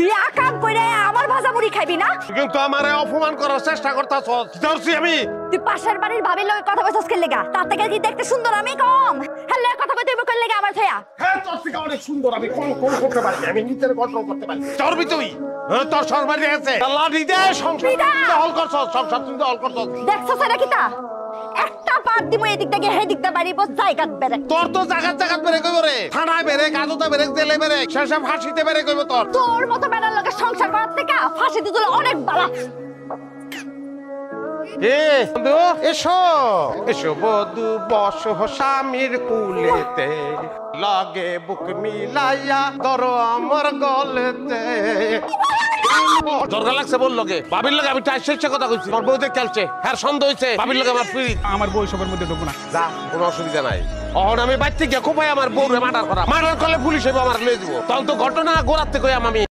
তুই আকাম কইরা আমার ভাজা মুড়ি খাইবি না? কিন্তু আমারে অপমান করার চেষ্টা করতাছস। ধরছি আমি। তুই পাশের বাড়ির ভাবির লগে কথা কইছস কে লাগা? তার থেকে কি দেখতে সুন্দর আমি কম? হ্যালো কথা কইতে কই লাগা আমার থয়া? হ্যাঁ তোর থেকে অনেক সুন্দর, আমি কোন করতে পারি, আমি নিজের কন্ট্রোল করতে পারি। চর্বি তুই তোর সরবারি আছে লাঠি দে সংসার হল করছস, সংসার তুই হল করছস। দেখছস এটা কিতা? একটা পাত দিমু এদিক থেকে হে দিকটা বাড়িব জায়গা বেরে। তোর তো জায়গা বেরে কইব রে, থানায় বেরে, কাজতে বেরে, জেলে বেরে, শেষে ফাঁসিতে বেরে কইব তোর। তোর মতো বেড়ার লগে সংসার করার থেকে ফাঁসি দিতে অনেক বালা। বন্ধু এসো এসো বধু বসো স্বামীর কুলেতে, লাগে বুক মিলাইয়া ধরো আমার গলেতে। দরকার লাগছে বল লগে ভাবির লগে আমি টাইসে কথা কইছি, আমার বউতে খেলছে, হ্যাঁ সন্দেহ হইছে ভাবির লগে আমার ফ্রি। আমার বই সবার মধ্যে ঢুকবো না। যা, কোনো অসুবিধা নাই। অহন আমি বাইতে গিয়ে খুব আমার বউরে মার্ডার করা, মার্ডার করলে পুলিশ এসে আমার লয়ে দিব, তখন তো ঘটনা গোড়াতে কই আমি।